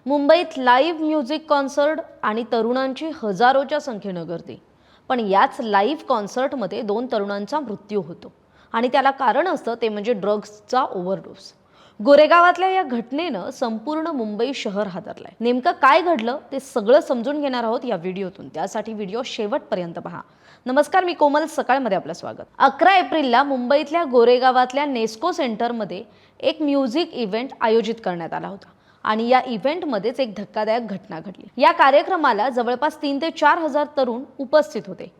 मुंबईत live music concert आणि तरुणांची हजारोच्या संख्येनं गर्दी. पण याच लाईव्ह कॉन्सर्टमध्ये 2 तरुणांचा मृत्यू होतो आणि त्याला कारण असतं ते म्हणजे ड्रग्सचा ओव्हरडोस. गोरेगावातल्या या घटनेनं संपूर्ण मुंबई शहर हादरलंय. नेमकं काय घडलं ते सगळं समजून घेणार आहोत या व्हिडिओतून. त्यासाठी व्हिडिओ शेवटपर्यंत पहा. नमस्कार, मी कोमल. सकाळमध्ये आपलं स्वागत. 11 एप्रिलला मुंबईतल्या गोरेगावातल्या नेस्को सेंटरमध्ये एक म्युझिक इव्हेंट आयोजित करण्यात आला होता आणि या इव्हेंटमध्येच एक धक्कादायक घटना घडली. या कार्यक्रमाला जवळपास 3 ते 4 हजार तरुण उपस्थित होते.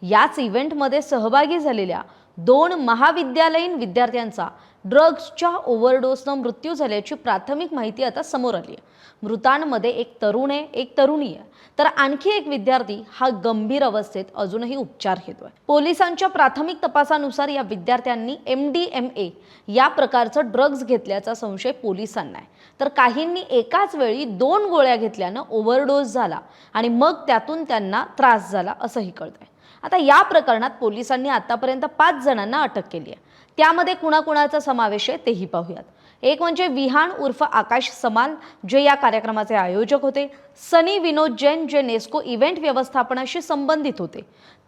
याच इव्हेंटमध्ये सहभागी झालेल्या 2 महाविद्यालयीन विद्यार्थ्यांचा ड्रग्सच्या ओव्हरडोसनं मृत्यू झाल्याची प्राथमिक माहिती आता समोर आली आहे. मृतांमध्ये एक तरुण आहे, एक तरुणी आहे, तर आणखी एक विद्यार्थी हा गंभीर अवस्थेत अजूनही उपचार घेतोय. पोलिसांच्या प्राथमिक तपासानुसार या विद्यार्थ्यांनी MDMA या प्रकारचं ड्रग्ज घेतल्याचा संशय पोलिसांना आहे. तर काहींनी एकाच वेळी 2 गोळ्या घेतल्यानं ओव्हरडोस झाला आणि मग त्यातून त्यांना त्रास झाला असंही कळतंय. आता या प्रकरणात पोलिसांनी आतापर्यंत 5 जणांना अटक केली आहे. त्यामध्ये कुणाकुणाचा समावेश आहे तेही पाहूयात. एक म्हणजे विहान उर्फ आकाश समाल, जे या कार्यक्रमाचे आयोजक होते. सनी विनोद जैन, जे नेस्को इव्हेंट व्यवस्थापनाशी संबंधित होते.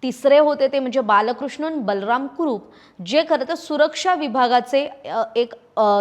तिसरे होते ते म्हणजे बालकृष्णन बलराम कुरूप, जे खरं तर सुरक्षा विभागाचे एक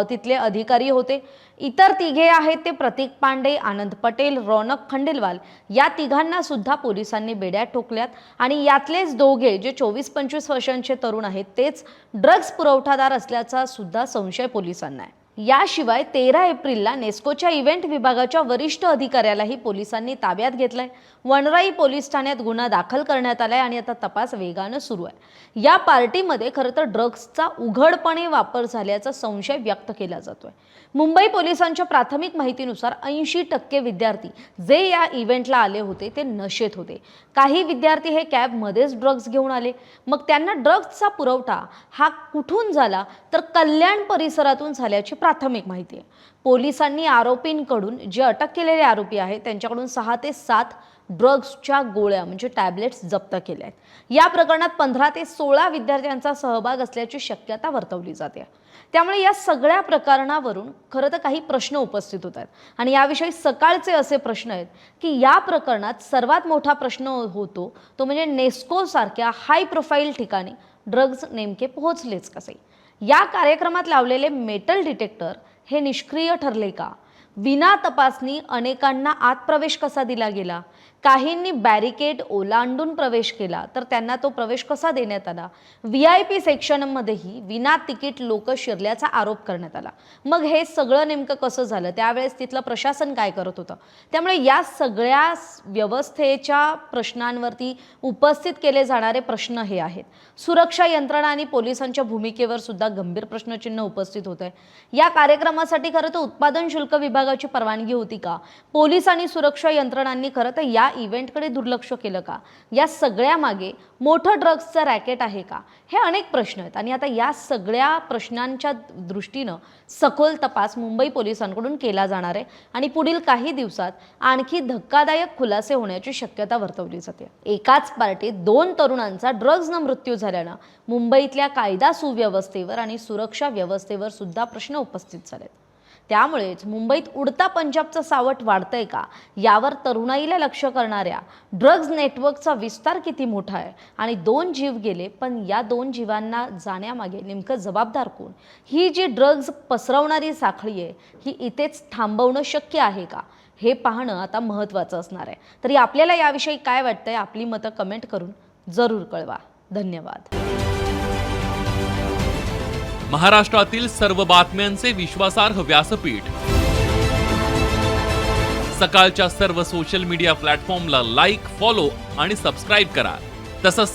तिथले अधिकारी होते. इतर 3 आहेत ते प्रतीक पांडे, आनंद पटेल, रौनक खंडेलवाल. या 3 सुद्धा पोलिसांनी बेड्या ठोकल्यात आणि यातलेच 2 जे 24-25 वर्षांचे तरुण आहेत तेच ड्रग्ज पुरवठादार असल्याचा सुद्धा संशय पोलिसांना आहे. याशिवाय 13 एप्रिलला नेस्कोच्या इव्हेंट विभागाच्या वरिष्ठ अधिकाऱ्यालाही पोलिसांनी ताब्यात घेतलंय. वनराई पोलीस ठाण्यात गुन्हा दाखल करण्यात आलाय आणि आता तपास वेगानं सुरू आहे. या पार्टीमध्ये खरं तर ड्रग्सचा उघडपणे वापर झाल्याचा संशय व्यक्त केला जातोय. मुंबई पोलिसांच्या प्राथमिक माहितीनुसार 80% विद्यार्थी जे या इव्हेंटला आले होते ते नशेत होते. काही विद्यार्थी हे कॅबमध्येच ड्रग्ज घेऊन आले. मग त्यांना ड्रग्सचा पुरवठा हा कुठून झाला तर कल्याण परिसरातून झाल्याची प्राथमिक माहिती आहे. पोलिसांनी आरोपींकडून, जे अटक केलेले आरोपी आहेत त्यांच्याकडून 6 ते 7 ड्रग्सच्या गोळ्या म्हणजे टॅबलेट्स जप्त केल्या आहेत. या प्रकरणात 15 ते 16 विद्यार्थ्यांचा सहभाग असल्याची शक्यता वर्तवली जाते. त्यामुळे या सगळ्या प्रकरणावरून खरं तर काही प्रश्न उपस्थित होत आहेत आणि याविषयी सकाळचे असे प्रश्न आहेत की या प्रकरणात सर्वात मोठा प्रश्न होतो तो म्हणजे नेस्को सारख्या हाय प्रोफाईल ठिकाणी ड्रग्ज नेमके पोहोचलेच कसे. या कार्यक्रमात लावलेले मेटल डिटेक्टर हे निष्क्रिय ठरले का? विना तपासणी अनेकांना आत प्रवेश कसा दिला गेला? काहींनी बॅरिकेड ओलांडून प्रवेश केला तर त्यांना तो प्रवेश कसा देण्यात आला? VIP सेक्शनमध्येही विना तिकीट लोक शिरल्याचा आरोप करण्यात आला. मग हे सगळं नेमकं कसं झालं? त्यावेळेस तिथलं प्रशासन काय करत होतं? त्यामुळे या सगळ्या व्यवस्थेच्या प्रश्नांवरती उपस्थित केले जाणारे प्रश्न हे आहेत. सुरक्षा यंत्रणा आणि पोलिसांच्या भूमिकेवर सुद्धा गंभीर प्रश्नचिन्ह उपस्थित होत आहे. या कार्यक्रमासाठी खरं तर उत्पादन शुल्क विभागाची परवानगी होती का? पोलीस आणि सुरक्षा यंत्रणांनी खरं तर या इव्हेंटकडे दुर्लक्ष केलं का? या सगळ्या मागे मोठं ड्रग्सचं रॅकेट आहे का? हे अनेक प्रश्न आहेत आणि आता या सगळ्या प्रश्नांच्या दृष्टीनं सखोल तपास मुंबई पोलिसांकडून केला जाणार आहे आणि पुढील काही दिवसात आणखी धक्कादायक खुलासे होण्याची शक्यता वर्तवली जाते. एकाच पार्टीत 2 तरुणांचा ड्रग्जनं मृत्यू झाल्यानं मुंबईतल्या कायदा सुव्यवस्थेवर आणि सुरक्षा व्यवस्थेवर सुद्धा प्रश्न उपस्थित झालेत. त्यामुळेच मुंबईत उडता पंजाबचं सावट वाढतंय का, यावर तरुणाईला लक्ष करणाऱ्या ड्रग्ज नेटवर्कचा विस्तार किती मोठा आहे आणि 2 जीव गेले, पण या 2 जीवांना जाण्यामागे नेमकं जबाबदार कोण? ही जी ड्रग्ज पसरवणारी साखळी आहे ही इथेच थांबवणं शक्य आहे का, हे पाहणं आता महत्त्वाचं असणार आहे. तरी आपल्याला याविषयी काय वाटतंय? आपली मतं कमेंट करून जरूर कळवा. धन्यवाद. महाराष्ट्रातील सर्व बातम्यांचे विश्वासार्ह व्यासपीठ. सकाळच्या सर्व सोशल मीडिया प्लॅटफॉर्मला लाईक, फॉलो आणि सबस्क्राईब करा. तसंच